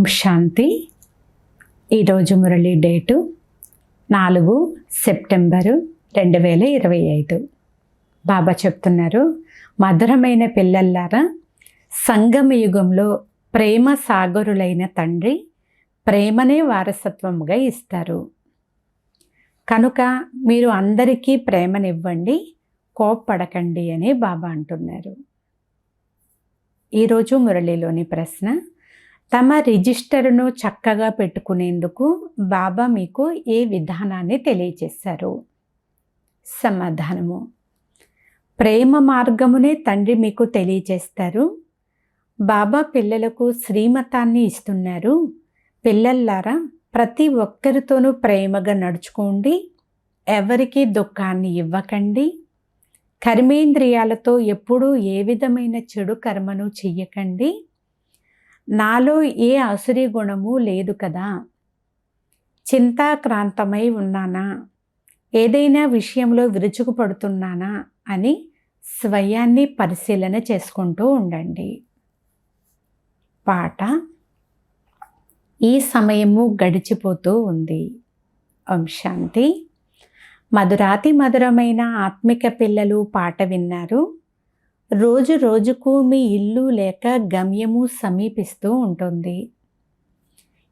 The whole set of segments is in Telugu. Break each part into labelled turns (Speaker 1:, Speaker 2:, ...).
Speaker 1: ఓం శాంతి. ఈరోజు మురళి డేటు 4 సెప్టెంబరు 2025. బాబా చెప్తున్నారు, మధురమైన పిల్లల్లారా, సంగమ యుగంలో ప్రేమ సాగరులైన తండ్రి ప్రేమనే వారసత్వముగా ఇస్తారు. కనుక మీరు అందరికీ ప్రేమనివ్వండి, కోప్పడకండి అని బాబా అంటున్నారు. ఈరోజు మురళిలోని ప్రశ్న, తమ రిజిస్టర్ను చక్కగా పెట్టుకునేందుకు బాబా మీకు ఏ విధానాన్ని తెలియచేశారు? సమాధానము, ప్రేమ మార్గమునే తండ్రి మీకు తెలియచేస్తారు. బాబా పిల్లలకు శ్రీమతాన్ని ఇస్తున్నారు. పిల్లల్లారా, ప్రతి ఒక్కరితోనూ ప్రేమగా నడుచుకోండి, ఎవరికీ దుఃఖాన్ని ఇవ్వకండి, కర్మేంద్రియాలతో ఎప్పుడూ ఏ విధమైన చెడు కర్మను చెయ్యకండి. నాలో ఏ అసురీ గుణము లేదు కదా, చింతాక్రాంతమై ఉన్నానా, ఏదైనా విషయంలో విరుచుకుపడుతున్నానా అని స్వయాన్ని పరిశీలన చేసుకుంటూ ఉండండి. పాట. ఈ సమయము గడిచిపోతూ ఉంది. ఓం శాంతి. మధురాతి మధురమైన ఆత్మిక పిల్లలు పాట విన్నారు. రోజు రోజుకు మీ ఇల్లు లేక గమ్యము సమీపిస్తూ ఉంటుంది.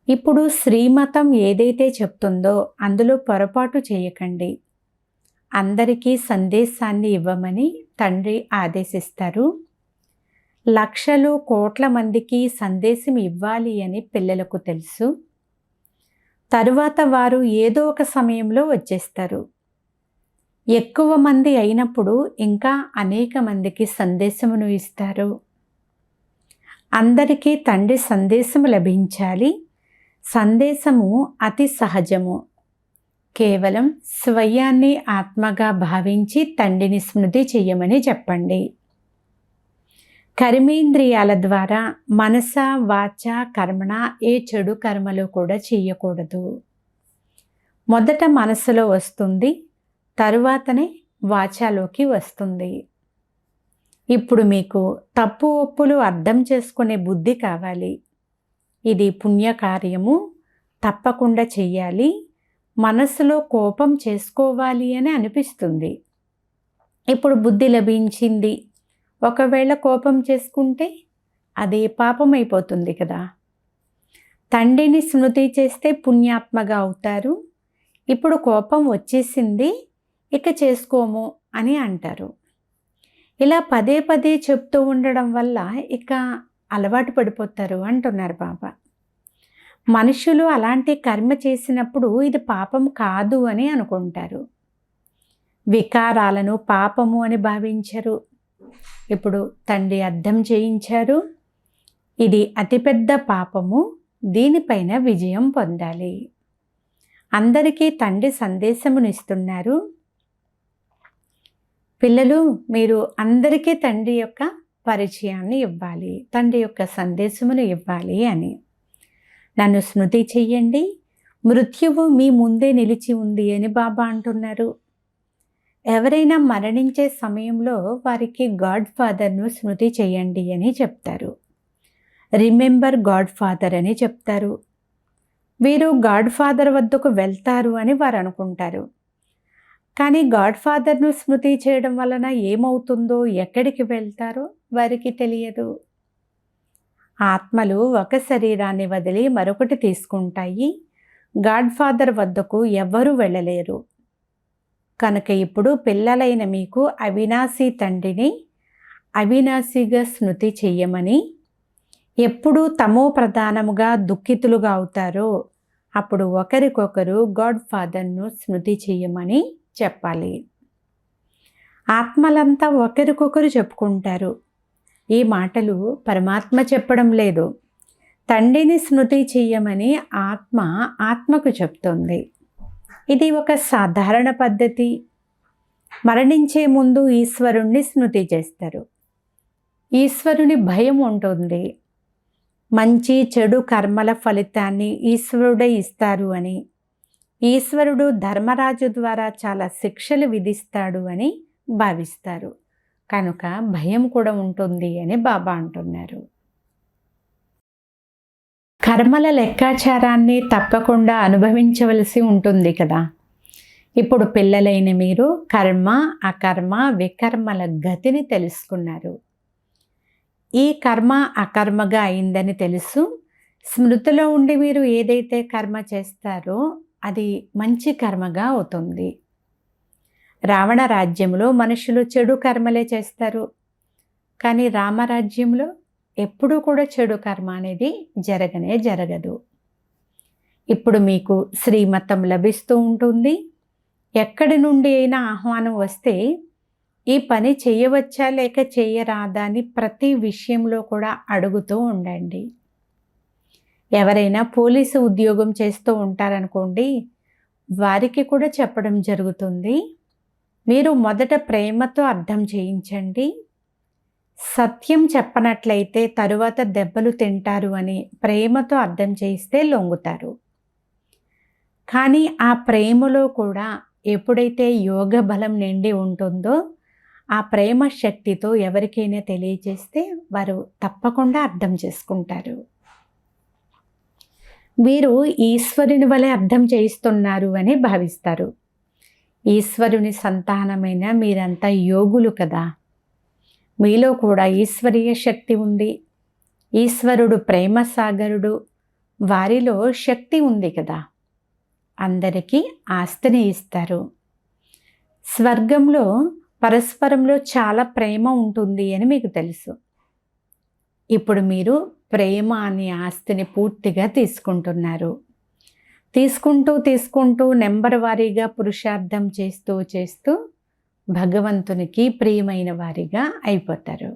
Speaker 1: ఇప్పుడు శ్రీమతం ఏదైతే చెప్తుందో అందులో పొరపాటు చేయకండి. అందరికీ సందేశాన్ని ఇవ్వమని తండ్రి ఆదేశిస్తారు. లక్షలు కోట్ల మందికి సందేశం ఇవ్వాలి అని పిల్లలకు తెలుసు. తరువాత వారు ఏదో ఒక సమయంలో వచ్చేస్తారు. ఎక్కువ మంది అయినప్పుడు ఇంకా అనేక మందికి సందేశమును ఇస్తారు. అందరికీ తండ్రి సందేశము లభించాలి. సందేశము అతి సహజము. కేవలం స్వయాన్ని ఆత్మగా భావించి తండ్రిని స్మృతి చెయ్యమని చెప్పండి. కర్మేంద్రియాల ద్వారా మనస వాచ కర్మణ ఏ చెడు కర్మలు కూడా చెయ్యకూడదు. మొదట మనసులో వస్తుంది, తరువాతనే వాచాలోకి వస్తుంది. ఇప్పుడు మీకు తప్పు ఒప్పులు అర్థం చేసుకునే బుద్ధి కావాలి. ఇది పుణ్యకార్యము, తప్పకుండా చెయ్యాలి. మనసులో కోపం చేసుకోవాలి అని అనిపిస్తుంది. ఇప్పుడు బుద్ధి లభించింది. ఒకవేళ కోపం చేసుకుంటే అది పాపమైపోతుంది కదా. తండ్రిని స్మృతి చేస్తే పుణ్యాత్మగా అవుతారు. ఇప్పుడు కోపం వచ్చేసింది, ఇక చేసుకోము అని అంటారు. ఇలా పదే పదే చెప్తూ ఉండడం వల్ల ఇక అలవాటు పడిపోతారు అంటున్నారు బాబా. మనుషులు అలాంటి కర్మ చేసినప్పుడు ఇది పాపం కాదు అని అనుకుంటారు. వికారాలను పాపము అని భావించరు. ఇప్పుడు తండ్రి అర్థం చేయించారు, ఇది అతిపెద్ద పాపము, దీనిపైన విజయం పొందాలి. అందరికీ తండ్రి సందేశమునిస్తున్నారు. పిల్లలు, మీరు అందరికీ తండ్రి యొక్క పరిచయాన్ని ఇవ్వాలి, తండ్రి యొక్క సందేశమును ఇవ్వాలి అని. నన్ను స్మృతి చెయ్యండి, మృత్యువు మీ ముందే నిలిచి ఉంది అని బాబా అంటున్నారు. ఎవరైనా మరణించే సమయంలో వారికి గాడ్ ఫాదర్ను స్మృతి చేయండి అని చెప్తారు. రిమెంబర్ గాడ్ ఫాదర్ అని చెప్తారు. వీరు గాడ్ ఫాదర్ వద్దకు వెళ్తారు అని వారు అనుకుంటారు. కానీ గాడ్ ఫాదర్ను స్మృతి చేయడం వలన ఏమవుతుందో, ఎక్కడికి వెళ్తారో వారికి తెలియదు. ఆత్మలు ఒక శరీరాన్ని వదిలి మరొకటి తీసుకుంటాయి. గాడ్ ఫాదర్ వద్దకు ఎవ్వరూ వెళ్ళలేరు. కనుక ఇప్పుడు పిల్లలైన మీకు అవినాశి తండ్రిని అవినాశిగా స్మృతి చెయ్యమని, ఎప్పుడు తమో ప్రధానముగా దుఃఖితులుగా అవుతారో అప్పుడు ఒకరికొకరు గాడ్ ఫాదర్ను స్మృతి చెయ్యమని చెప్పాలి. ఆత్మలంతా ఒకరికొకరు చెప్పుకుంటారు. ఈ మాటలు పరమాత్మ చెప్పడం లేదు, తండ్రిని స్మృతి చెయ్యమని ఆత్మ ఆత్మకు చెప్తోంది. ఇది ఒక సాధారణ పద్ధతి. మరణించే ముందు ఈశ్వరుణ్ణి స్మృతి చేస్తారు. ఈశ్వరుని భయం ఉంటుంది. మంచి చెడు కర్మల ఫలితాన్ని ఈశ్వరుడే ఇస్తారు అని, ఈశ్వరుడు ధర్మరాజు ద్వారా చాలా శిక్షలు విధిస్తాడు అని భావిస్తారు. కనుక భయం కూడా ఉంటుంది అని బాబా అంటున్నారు. కర్మల లెక్కాచారాన్ని తప్పకుండా అనుభవించవలసి ఉంటుంది కదా. ఇప్పుడు పిల్లలైన మీరు కర్మ, అకర్మ, వికర్మల గతిని తెలుసుకున్నారు. ఈ కర్మ అకర్మగా అయిందని తెలుసు. స్మృతిలో ఉండి మీరు ఏదైతే కర్మ చేస్తారో అది మంచి కర్మగా అవుతుంది. రావణ రాజ్యంలో మనుషులు చెడు కర్మలే చేస్తారు, కానీ రామరాజ్యంలో ఎప్పుడూ కూడా చెడు కర్మ అనేది జరగనే జరగదు. ఇప్పుడు మీకు శ్రీమతం లభిస్తూ ఉంటుంది. ఎక్కడి నుండి అయినా ఆహ్వానం వస్తే ఈ పని చేయవచ్చా లేక చేయరాదా అని ప్రతి విషయంలో కూడా అడుగుతూ ఉండండి. ఎవరైనా పోలీసు ఉద్యోగం చేస్తూ ఉంటారనుకోండి, వారికి కూడా చెప్పడం జరుగుతుంది. మీరు మొదట ప్రేమతో అర్థం చేయించండి. సత్యం చెప్పనట్లయితే తరువాత దెబ్బలు తింటారు అని ప్రేమతో అర్థం చేయిస్తే లొంగుతారు. కానీ ఆ ప్రేమలో కూడా ఎప్పుడైతే యోగ బలం నిండి ఉంటుందో ఆ ప్రేమ శక్తితో ఎవరికైనా తెలియజేస్తే వారు తప్పకుండా అర్థం చేసుకుంటారు. వీరు ఈశ్వరుని వలె అర్థం చేయిస్తున్నారు అని భావిస్తారు. ఈశ్వరుని సంతానమైన మీరంతా యోగులు కదా. మీలో కూడా ఈశ్వరీయ శక్తి ఉంది. ఈశ్వరుడు ప్రేమ సాగరుడు, వారిలో శక్తి ఉంది కదా. అందరికీ ఆస్తిని ఇస్తారు. స్వర్గంలో పరస్పరంలో చాలా ప్రేమ ఉంటుంది అని మీకు తెలుసు. ఇప్పుడు మీరు ప్రేమ అనే ఆస్తిని పూర్తిగా తీసుకుంటున్నారు. తీసుకుంటూ నెంబర్ వారీగా పురుషార్థం చేస్తూ భగవంతునికి ప్రియమైన వారిగా అయిపోతారు.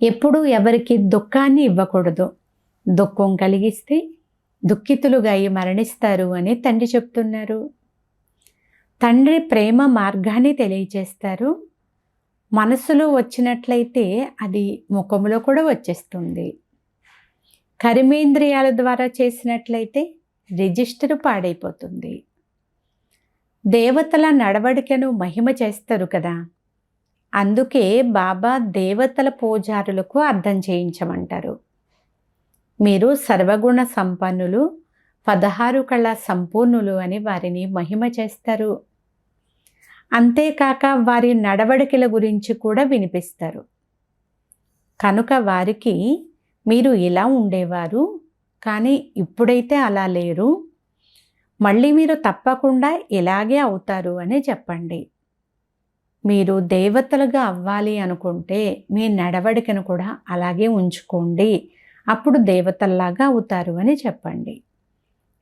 Speaker 1: ఎప్పుడూ ఎవరికి దుఃఖాన్ని ఇవ్వకూడదు. దుఃఖం కలిగిస్తే దుఃఖితులుగా అయి మరణిస్తారు అని తండ్రి చెప్తున్నారు. తండ్రి ప్రేమ మార్గాన్ని తెలియచేస్తారు. మనసులో వచ్చినట్లయితే అది ముఖంలో కూడా వచ్చేస్తుంది. కర్మేంద్రియాల ద్వారా చేసినట్లయితే రిజిస్టర్ పాడైపోతుంది. దేవతల నడవడికను మహిమ చేస్తారు కదా. అందుకే బాబా దేవతల పూజారులకు అర్థం చేయించమంటారు. మీరు సర్వగుణ సంపన్నులు, 16 కళ సంపూర్ణులు అని వారిని మహిమ చేస్తారు. అంతేకాక వారి నడవడికల గురించి కూడా వినిపిస్తారు. కనుక వారికి మీరు ఇలా ఉండేవారు, కానీ ఇప్పుడైతే అలా లేరు, మళ్ళీ మీరు తప్పకుండా ఇలాగే అవుతారు అని చెప్పండి. మీరు దేవతలుగా అవ్వాలి అనుకుంటే మీ నడవడికను కూడా అలాగే ఉంచుకోండి, అప్పుడు దేవతల్లాగా అవుతారు అని చెప్పండి.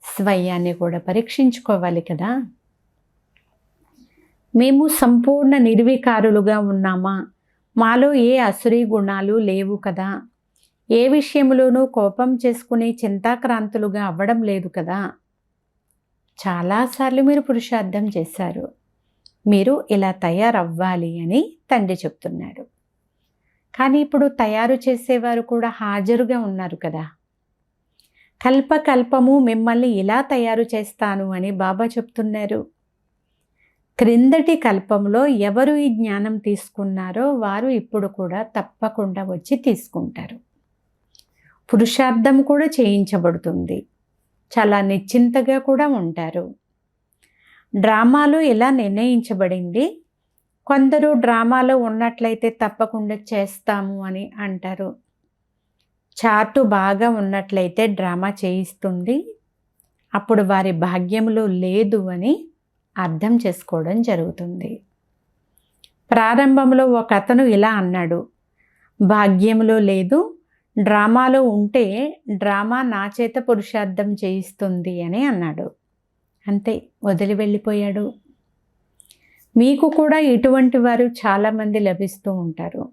Speaker 1: స్వయాన్ని కూడా పరీక్షించుకోవాలి కదా. మేము సంపూర్ణ నిర్వికారులుగా ఉన్నామా? మాలో ఏ అసురీ గుణాలు లేవు కదా. ఏ విషయంలోనూ కోపం చేసుకుని చింతాక్రాంతులుగా అవ్వడం లేదు కదా. చాలాసార్లు మీరు పురుషార్థం చేశారు. మీరు ఇలా తయారవ్వాలి అని తండ్రి చెప్తున్నాడు. కానీ ఇప్పుడు తయారు చేసేవారు కూడా హాజరుగా ఉన్నారు కదా. కల్పకల్పము మిమ్మల్ని ఇలా తయారు చేస్తాను అని బాబా చెప్తున్నారు. క్రిందటి కల్పంలో ఎవరు ఈ జ్ఞానం తీసుకున్నారో వారు ఇప్పుడు కూడా తప్పకుండా వచ్చి తీసుకుంటారు. పురుషార్థం కూడా చేయించబడుతుంది. చాలా నిశ్చింతగా కూడా ఉంటారు. డ్రామాలో ఇలా నిర్ణయించబడింది. కొందరు డ్రామాలో ఉన్నట్లయితే తప్పకుండా చేస్తాము అని అంటారు. చార్టు బాగా ఉన్నట్లయితే డ్రామా చేయిస్తుంది. అప్పుడు వారి భాగ్యంలో లేదు అని అర్థం చేసుకోవడం జరుగుతుంది. ప్రారంభంలో ఒక అతను ఇలా అన్నాడు, భాగ్యంలో లేదు, డ్రామాలో ఉంటే డ్రామా నా చేత పురుషార్థం చేయిస్తుంది అని అన్నాడు. అంతే, వదిలి వెళ్ళిపోయాడు. మీకు కూడా ఇటువంటి వారు చాలామంది లభిస్తూ ఉంటారు.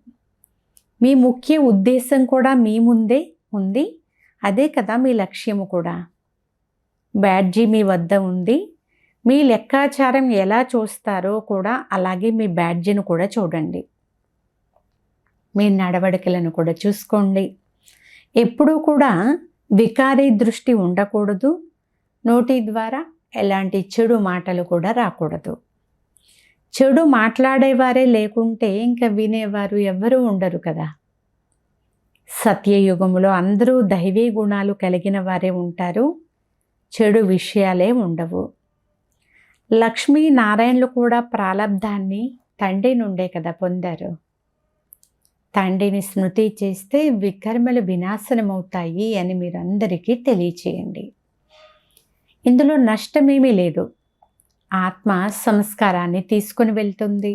Speaker 1: మీ ముఖ్య ఉద్దేశం కూడా మీ ముందే ఉంది. అదే కదా మీ లక్ష్యము కూడా. బ్యాడ్జీ మీ వద్ద ఉంది. మీ లెక్కాచారం ఎలా చూస్తారో కూడా అలాగే మీ బ్యాడ్జీని కూడా చూడండి. మీ నడవడికలను కూడా చూసుకోండి. ఎప్పుడూ కూడా వికారీ దృష్టి ఉండకూడదు. నోటి ద్వారా ఎలాంటి చెడు మాటలు కూడా రాకూడదు. చెడు మాట్లాడేవారే లేకుంటే ఇంకా వినేవారు ఎవ్వరూ ఉండరు కదా. సత్యయుగంలో అందరూ దైవీ గుణాలు కలిగిన వారే ఉంటారు, చెడు విషయాలే ఉండవు. లక్ష్మీనారాయణులు కూడా ప్రాలబ్ధాన్ని తండ్రి నుండే కదా పొందారు. తండ్రిని స్మృతి చేస్తే వికర్మలు వినాశనమవుతాయి అని మీరందరికీ తెలియచేయండి. ఇందులో నష్టమేమీ లేదు. ఆత్మ సంస్కారాన్ని తీసుకుని వెళ్తుంది.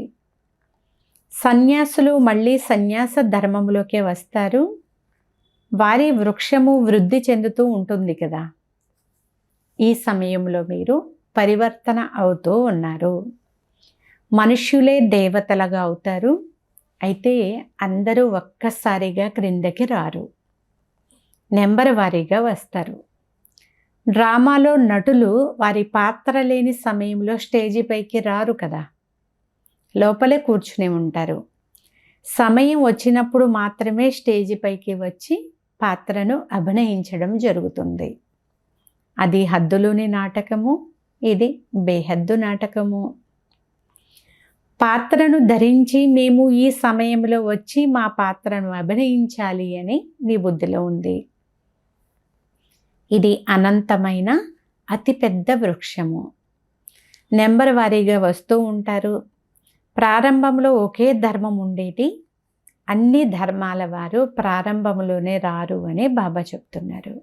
Speaker 1: సన్యాసులు మళ్ళీ సన్యాస ధర్మంలోకే వస్తారు. వారి వృక్షము వృద్ధి చెందుతూ ఉంటుంది కదా. ఈ సమయంలో మీరు పరివర్తన అవుతూ ఉన్నారు. మనుష్యులే దేవతలుగా అవుతారు. అయితే అందరూ ఒక్కసారిగా క్రిందకి రారు, నెంబర్ వారీగా వస్తారు. డ్రామాలో నటులు వారి పాత్ర లేని సమయంలో స్టేజి పైకి రారు కదా, లోపలే కూర్చుని ఉంటారు. సమయం వచ్చినప్పుడు మాత్రమే స్టేజి పైకి వచ్చి పాత్రను అభినయించడం జరుగుతుంది. అది హద్దులోని నాటకము, ఇది బేహద్దు నాటకము. పాత్రను ధరించి మేము ఈ సమయంలో వచ్చి మా పాత్రను అభినయించాలి అని మీ బుద్ధిలో ఉంది. ఇది అనంతమైన అతిపెద్ద వృక్షము. నెంబర్ వారీగా వస్తూ ఉంటారు. ప్రారంభంలో ఒకే ధర్మం ఉండేది. అన్ని ధర్మాల వారు ప్రారంభంలోనే రారు అని బాబా చెప్తున్నారు.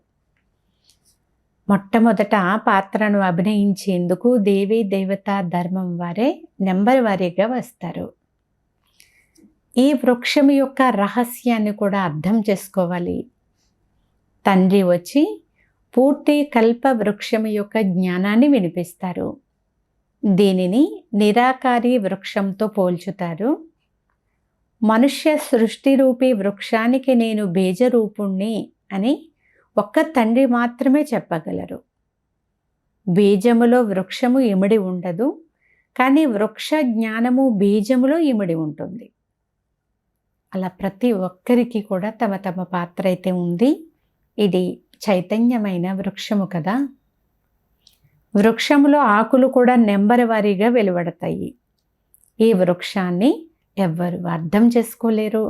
Speaker 1: మొట్టమొదట పాత్రను అభినయించేందుకు దేవీ దేవతా ధర్మం వారే నెంబర్ వారీగా వస్తారు. ఈ వృక్షం యొక్క రహస్యాన్ని కూడా అర్థం చేసుకోవాలి. తండ్రి వచ్చి పూర్తి కల్ప వృక్షం యొక్క జ్ఞానాన్ని వినిపిస్తారు. దీనిని నిరాకారి వృక్షంతో పోల్చుతారు. మనుష్య సృష్టి రూపీ వృక్షానికి నేను బీజరూపుణ్ణి అని ఒక్క తండ్రి మాత్రమే చెప్పగలరు. బీజములో వృక్షము ఇమిడి ఉండదు, కానీ వృక్ష జ్ఞానము బీజములో ఇమిడి ఉంటుంది. అలా ప్రతి ఒక్కరికి కూడా తమ తమ పాత్ర అయితే ఉంది. ఇది చైతన్యమైన వృక్షము కదా. వృక్షములో ఆకులు కూడా నెంబర్ వారీగా వెలువడతాయి. ఈ వృక్షాన్ని ఎవ్వరు అర్థం చేసుకోలేరు.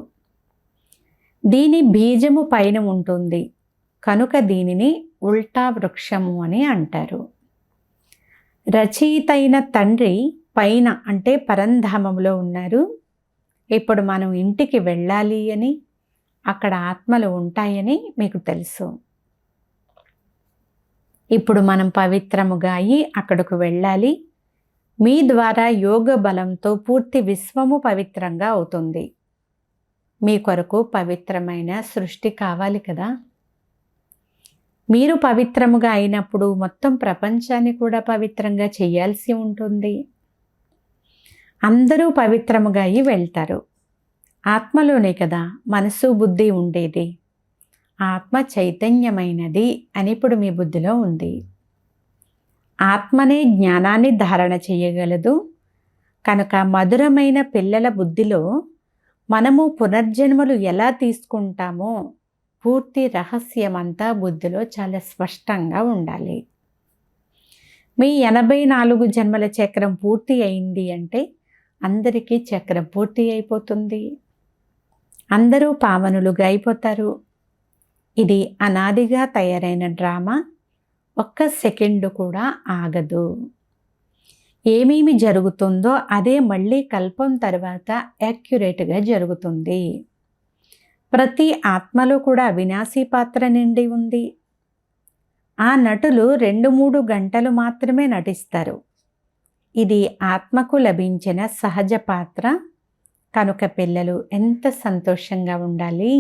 Speaker 1: దీని బీజము పైన ఉంటుంది కనుక దీనిని ఉల్టా వృక్షము అని అంటారు. రచయిత అయిన తండ్రి పైన అంటే పరంధామంలో ఉన్నారు. ఇప్పుడు మనం ఇంటికి వెళ్ళాలి అని, అక్కడ ఆత్మలు ఉంటాయని మీకు తెలుసు. ఇప్పుడు మనం పవిత్రముగా అయి అక్కడకు వెళ్ళాలి. మీ ద్వారా యోగ బలంతో పూర్తి విశ్వము పవిత్రంగా అవుతుంది. మీ కొరకు పవిత్రమైన సృష్టి కావాలి కదా. మీరు పవిత్రముగా అయినప్పుడు మొత్తం ప్రపంచాన్ని కూడా పవిత్రంగా చేయాల్సి ఉంటుంది. అందరూ పవిత్రముగా అయి వెళ్తారు. ఆత్మలోనే కదా మనసు బుద్ధి ఉండేది. ఆత్మ చైతన్యమైనది అని ఇప్పుడు మీ బుద్ధిలో ఉంది. ఆత్మనే జ్ఞానాన్ని ధారణ చేయగలదు. కనుక మధురమైన పిల్లల బుద్ధిలో మనము పునర్జన్మలు ఎలా తీసుకుంటామో పూర్తి రహస్యమంతా బుద్ధిలో చాలా స్పష్టంగా ఉండాలి. మీ 84 జన్మల చక్రం పూర్తి అయింది అంటే అందరికీ చక్రం పూర్తి అయిపోతుంది. అందరూ పావనులుగా అయిపోతారు. ఇది అనాదిగా తయారైన డ్రామా. ఒక్క సెకండు కూడా ఆగదు. ఏమేమి జరుగుతుందో అదే మళ్ళీ కల్పం తర్వాత యాక్యురేట్గా జరుగుతుంది. ప్రతి ఆత్మలో కూడా అవినాశీ పాత్ర నిండి ఉంది. ఆ నటులు 2-3 గంటలు మాత్రమే నటిస్తారు. ఇది ఆత్మకు లభించిన సహజ పాత్ర. కనుక పిల్లలు ఎంత సంతోషంగా ఉండాలి.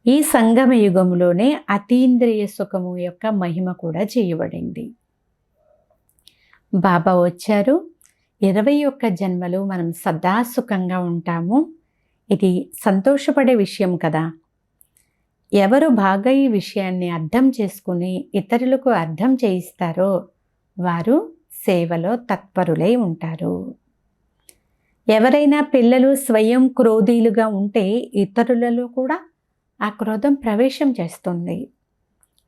Speaker 1: ఈ సంగమ యుగంలోనే అతీంద్రియ సుఖము యొక్క మహిమ కూడా చేయబడింది. బాబా వచ్చారు. 21 జన్మలు మనం సదా సుఖంగా ఉంటాము. ఇది సంతోషపడే విషయం కదా. ఎవరు బాగా ఈ విషయాన్ని అర్థం చేసుకుని ఇతరులకు అర్థం చేయిస్తారో వారు సేవలో తత్పరులై ఉంటారు. ఎవరైనా పిల్లలు స్వయం క్రోధీలుగా ఉంటే ఇతరులలో కూడా ఆ క్రోధం ప్రవేశం చేస్తుంది.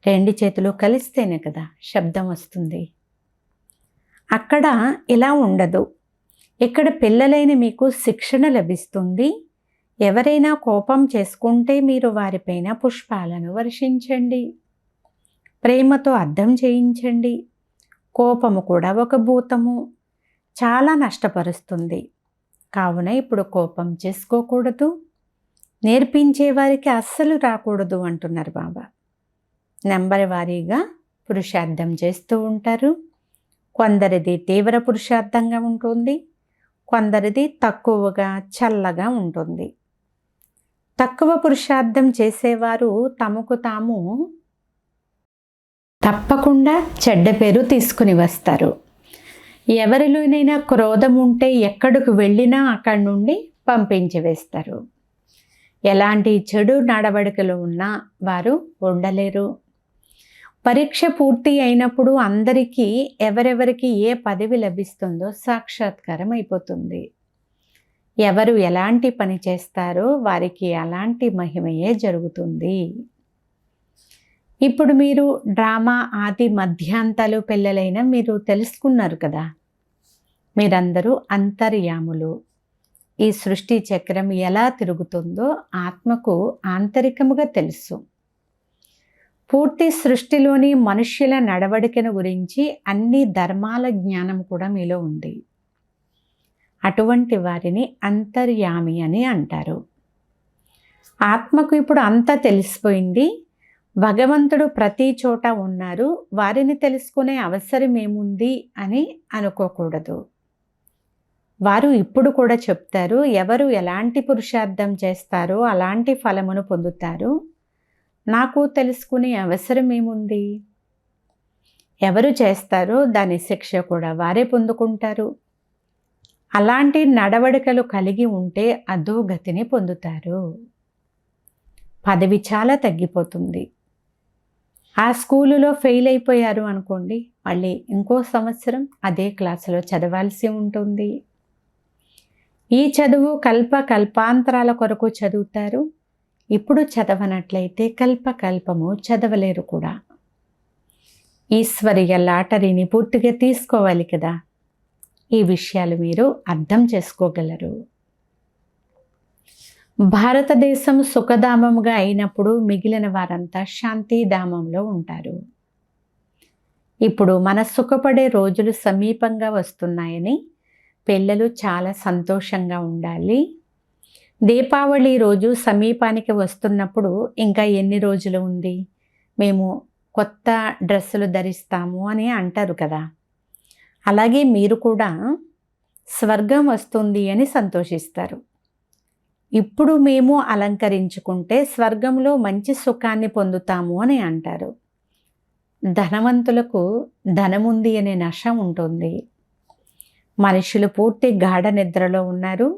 Speaker 1: 2 చేతులు కలిస్తేనే కదా శబ్దం వస్తుంది. అక్కడ ఇలా ఉండదు. ఇక్కడ పిల్లలైన మీకు శిక్షణ లభిస్తుంది. ఎవరైనా కోపం చేసుకుంటే మీరు వారిపైన పుష్పాలను వర్షించండి. ప్రేమతో అర్థం చేయించండి. కోపము కూడా ఒక భూతము, చాలా నష్టపరుస్తుంది. కావున ఇప్పుడు కోపం చేసుకోకూడదు, నేర్పించే వారికి అస్సలు రాకూడదు అంటున్నారు బాబా. నెంబర్ వారీగా పురుషార్థం చేస్తూ ఉంటారు. కొందరిది తీవ్ర పురుషార్థంగా ఉంటుంది, కొందరిది తక్కువగా చల్లగా ఉంటుంది. తక్కువ పురుషార్థం చేసేవారు తమకు తాము తప్పకుండా చెడ్డ పేరు తీసుకుని వస్తారు. ఎవరిలోనైనా క్రోధం ఉంటే ఎక్కడికి వెళ్ళినా అక్కడి నుండి పంపించి వేస్తారు. ఎలాంటి చెడు నడవడికలు ఉన్నా వారు ఉండలేరు. పరీక్ష పూర్తి అయినప్పుడు అందరికీ ఎవరెవరికి ఏ పదవి లభిస్తుందో సాక్షాత్కారం అయిపోతుంది. ఎవరు ఎలాంటి పని చేస్తారో వారికి అలాంటి మహిమయే జరుగుతుంది. ఇప్పుడు మీరు డ్రామా ఆది మధ్యాంతాలు పిల్లలైన మీరు తెలుసుకున్నారు కదా. మీరందరూ అంతర్యాములు. ఈ సృష్టి చక్రం ఎలా తిరుగుతుందో ఆత్మకు ఆంతరికముగా తెలుసు. పూర్తి సృష్టిలోని మనుష్యుల నడవడికను గురించి అన్ని ధర్మాల జ్ఞానం కూడా మీలో ఉంది. అటువంటి వారిని అంతర్యామి అని అంటారు. ఆత్మకు ఇప్పుడు అంతా తెలిసిపోయింది. భగవంతుడు ప్రతి చోట ఉన్నారు, వారిని తెలుసుకునే అవసరం ఏముంది అని అనుకోకూడదు. వారు ఇప్పుడు కూడా చెప్తారు, ఎవరు ఎలాంటి పురుషార్థం చేస్తారో అలాంటి ఫలమును పొందుతారు. నాకు తెలుసుకునే అవసరం ఏముంది? ఎవరు చేస్తారో దాని శిక్ష కూడా వారే పొందుకుంటారు. అలాంటి నడవడికలు కలిగి ఉంటే అధోగతిని పొందుతారు. పదవి చాలా తగ్గిపోతుంది. ఆ స్కూలులో ఫెయిల్ అయిపోయారు అనుకోండి, మళ్ళీ ఇంకో సంవత్సరం అదే క్లాసులో చదవాల్సి ఉంటుంది. ఈ చదువు కల్పాంతరాల కొరకు చదువుతారు. ఇప్పుడు చదవనట్లయితే కల్పము చదవలేరు కూడా. ఈశ్వరీయ లాటరీని పూర్తిగా తీసుకోవాలి కదా. ఈ విషయాలు మీరు అర్థం చేసుకోగలరు. భారతదేశం సుఖధామముగా అయినప్పుడు మిగిలిన వారంతా శాంతిధామంలో ఉంటారు. ఇప్పుడు మన సుఖపడే రోజులు సమీపంగా వస్తున్నాయని పిల్లలు చాలా సంతోషంగా ఉండాలి. దీపావళి రోజు సమీపానికి వస్తున్నప్పుడు ఇంకా ఎన్ని రోజులు ఉంది, మేము కొత్త డ్రెస్సులు ధరిస్తాము అని అంటారు కదా. అలాగే మీరు కూడా స్వర్గం వస్తుంది అని సంతోషిస్తారు. ఇప్పుడు మేము అలంకరించుకుంటే స్వర్గంలో మంచి సుఖాన్ని పొందుతాము అని అంటారు. ధనవంతులకు ధనముంది అనే నశ ఉంటుంది. మనుషులు పూర్తి గాఢ నిద్రలో ఉన్నారు.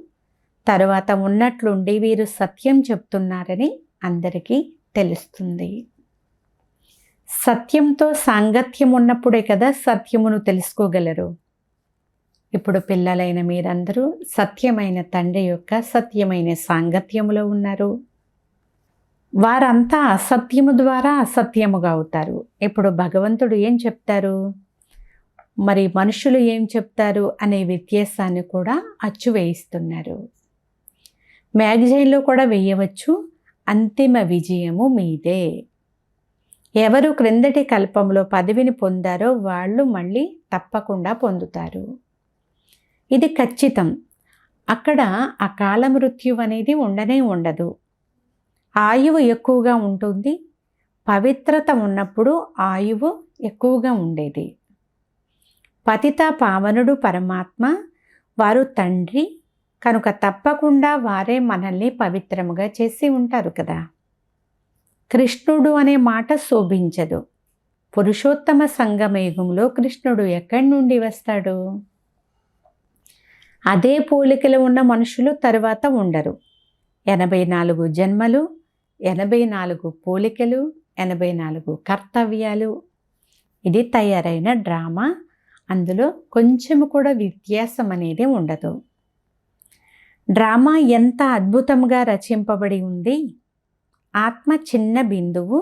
Speaker 1: తరువాత ఉన్నట్లుండి వీరు సత్యం చెప్తున్నారని అందరికీ తెలుస్తుంది. సత్యంతో సాంగత్యం ఉన్నప్పుడే కదా సత్యమును తెలుసుకోగలరు. ఇప్పుడు పిల్లలైన మీరందరూ సత్యమైన తండ్రి యొక్క సత్యమైన సాంగత్యములో ఉన్నారు. వారంతా అసత్యము ద్వారా అసత్యముగా అవుతారు. ఇప్పుడు భగవంతుడు ఏం చెప్తారు, మరి మనుషులు ఏం చెప్తారు అనే వ్యత్యాసాన్ని కూడా అచ్చు వేయిస్తున్నారు. మ్యాగజైన్లో కూడా వేయవచ్చు, అంతిమ విజయము మీదే. ఎవరు క్రిందటి కల్పంలో పదవిని పొందారో వాళ్ళు మళ్ళీ తప్పకుండా పొందుతారు. ఇది ఖచ్చితం. అక్కడ అకాల మృత్యు అనేది ఉండనే ఉండదు. ఆయువు ఎక్కువగా ఉంటుంది. పవిత్రత ఉన్నప్పుడు ఆయువు ఎక్కువగా ఉండేది. పతిత పావనుడు పరమాత్మ, వారు తండ్రి కనుక తప్పకుండా వారే మనల్ని పవిత్రముగా చేసి ఉంటారు కదా. కృష్ణుడు అనే మాట శోభించదు. పురుషోత్తమ సంగమయుగంలో కృష్ణుడు ఎక్కడి నుండి వస్తాడు? అదే పోలికలు ఉన్న మనుషులు తరువాత ఉండరు. 84 జన్మలు, 84 పోలికలు, 84 కర్తవ్యాలు. ఇది తయారైన డ్రామా. అందులో కొంచెము కూడా వ్యత్యాసం అనేది ఉండదు. డ్రామా ఎంత అద్భుతంగా రచింపబడి ఉంది. ఆత్మ చిన్న బిందువు,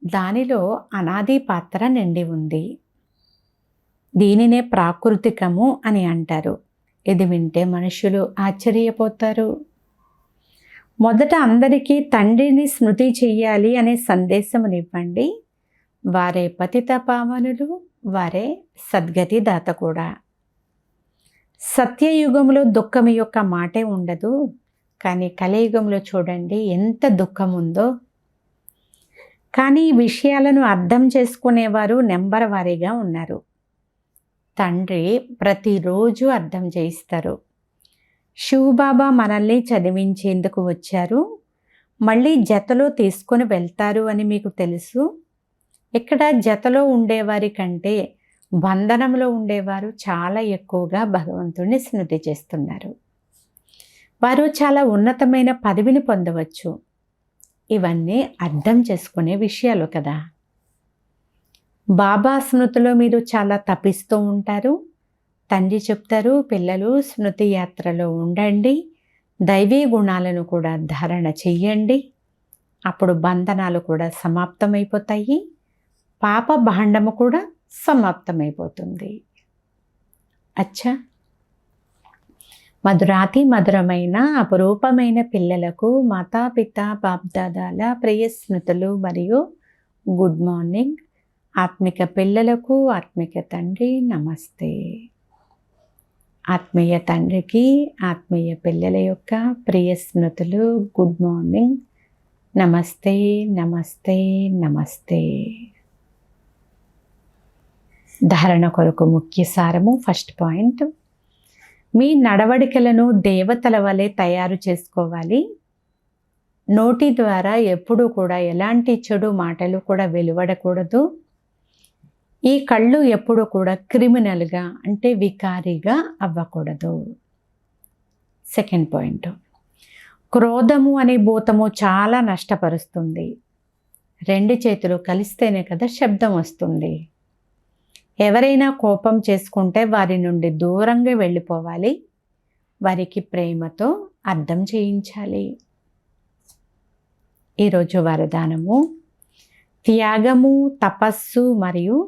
Speaker 1: దానిలో అనాది పాత్ర నిండి ఉంది. దీనినే ప్రాకృతికము అని అంటారు. ఇది వింటే మనుషులు ఆశ్చర్యపోతారు. మొదట అందరికీ తండ్రిని స్మృతి చెయ్యాలి అనే సందేశమునివ్వండి. వారే పతిత పావనులు, వారే సద్గతి దాత కూడా. సత్యయుగంలో దుఃఖం యొక్క మాటే ఉండదు, కానీ కలియుగంలో చూడండి ఎంత దుఃఖం ఉందో. కానీ ఈ విషయాలను అర్థం చేసుకునేవారు నెంబర్ వారీగా ఉన్నారు. తండ్రి ప్రతిరోజు అర్థం చేయిస్తారు. శివబాబా మనల్ని చదివించేందుకు వచ్చారు, మళ్ళీ జతలో తీసుకొని వెళ్తారు అని మీకు తెలుసు. ఇక్కడ జతలో ఉండేవారి కంటే బంధనంలో ఉండేవారు చాలా ఎక్కువగా భగవంతుడిని స్మృతి చేస్తున్నారు. వారు చాలా ఉన్నతమైన పదవిని పొందవచ్చు. ఇవన్నీ అర్థం చేసుకునే విషయాలు కదా. బాబా స్మృతిలో మీరు చాలా తపిస్తూ ఉంటారు. తండ్రి చెప్తారు, పిల్లలు స్మృతి యాత్రలో ఉండండి, దైవీ గుణాలను కూడా ధారణ చెయ్యండి, అప్పుడు బంధనాలు కూడా సమాప్తమైపోతాయి, పాప భాండము కూడా సమాప్తమైపోతుంది. అచ్చా, మధురాతి మధురమైన అపురూపమైన పిల్లలకు మాతాపిత బాప్దాదాల ప్రియ స్మృతులు మరియు గుడ్ మార్నింగ్. ఆత్మిక పిల్లలకు ఆత్మిక తండ్రి నమస్తే. ఆత్మీయ తండ్రికి ఆత్మీయ పిల్లల యొక్క ప్రియ స్మృతులు గుడ్ మార్నింగ్. నమస్తే నమస్తే నమస్తే. ధారణ కొరకు ముఖ్య సారము. ఫస్ట్ పాయింట్, మీ నడవడికలను దేవతల వలె తయారు చేసుకోవాలి. నోటి ద్వారా ఎప్పుడూ కూడా ఎలాంటి చెడు మాటలు కూడా వెలువడకూడదు. ఈ కళ్ళు ఎప్పుడు కూడా క్రిమినల్గా అంటే వికారిగా అవ్వకూడదు. సెకండ్ పాయింట్, క్రోధము అనే భూతము చాలా నష్టపరుస్తుంది. రెండు చేతులు కలిస్తేనే కదా శబ్దం వస్తుంది. ఎవరైనా కోపం చేసుకుంటే వారి నుండి దూరంగా వెళ్ళిపోవాలి. వారికి ప్రేమతో అర్థం చేయించాలి. ఈరోజు వరదానము, త్యాగము, తపస్సు మరియు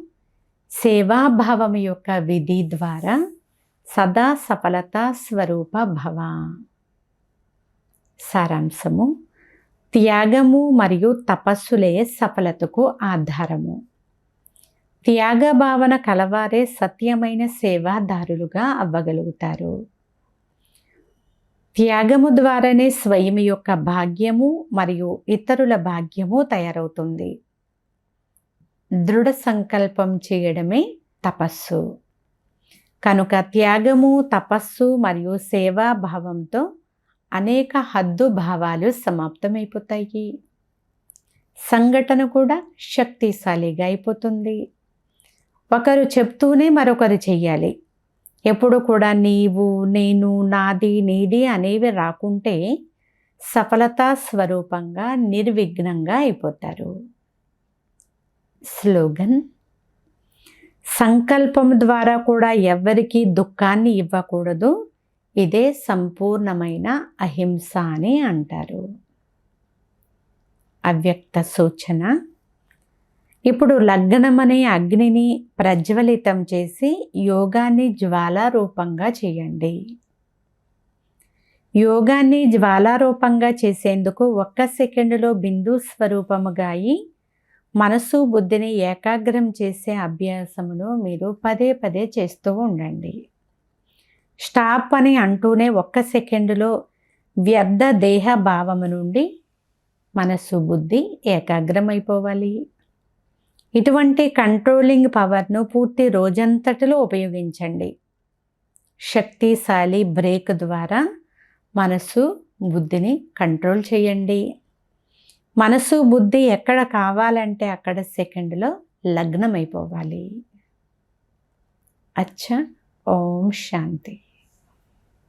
Speaker 1: సేవాభావం యొక్క విధి ద్వారా సదా సఫలత స్వరూప భవ. సారాంశము, త్యాగము మరియు తపస్సులే సఫలతకు ఆధారము. త్యాగ భావన కలవారే సత్యమైన సేవాదారులుగా అవ్వగలుగుతారు. త్యాగము ద్వారానే స్వయం యొక్క భాగ్యము మరియు ఇతరుల భాగ్యము తయారవుతుంది. దృఢ సంకల్పం చేయడమే తపస్సు. కనుక త్యాగము, తపస్సు మరియు సేవాభావంతో అనేక హద్దు భావాలు సమాప్తమైపోతాయి. సంఘటన కూడా శక్తిశాలిగా అయిపోతుంది. ఒకరు చెప్తూనే మరొకరు చెయ్యాలి. ఎప్పుడు కూడా నీవు, నేను, నాది, నీది అనేవి రాకుంటే సఫలతా స్వరూపంగా నిర్విఘ్నంగా అయిపోతారు. స్లోగన్, సంకల్పం ద్వారా కూడా ఎవ్వరికీ దుఃఖాన్ని ఇవ్వకూడదు. ఇదే సంపూర్ణమైన అహింస అని అంటారు. అవ్యక్త సూచన, ఇప్పుడు లగ్నం అనే అగ్నిని ప్రజ్వలితం చేసి యోగాన్ని జ్వాలారూపంగా చేయండి. యోగాన్ని జ్వాలారూపంగా చేసేందుకు 1 సెకండులో బిందు స్వరూపముగా అయి మనసు బుద్ధిని ఏకాగ్రం చేసే అభ్యాసమును మీరు పదే పదే చేస్తూ ఉండండి. స్టాప్ అని అంటూనే 1 సెకండులో వ్యర్థ దేహ భావము నుండి మనసు బుద్ధి ఏకాగ్రమైపోవాలి. ఇటువంటి కంట్రోలింగ్ పవర్ను పూర్తి రోజంతటిలో ఉపయోగించండి. శక్తిశాలి బ్రేక్ ద్వారా మనసు బుద్ధిని కంట్రోల్ చేయండి. మనసు బుద్ధి ఎక్కడ కావాలంటే అక్కడ సెకండ్లో లగ్నమైపోవాలి. అచ్చా, ఓం శాంతి.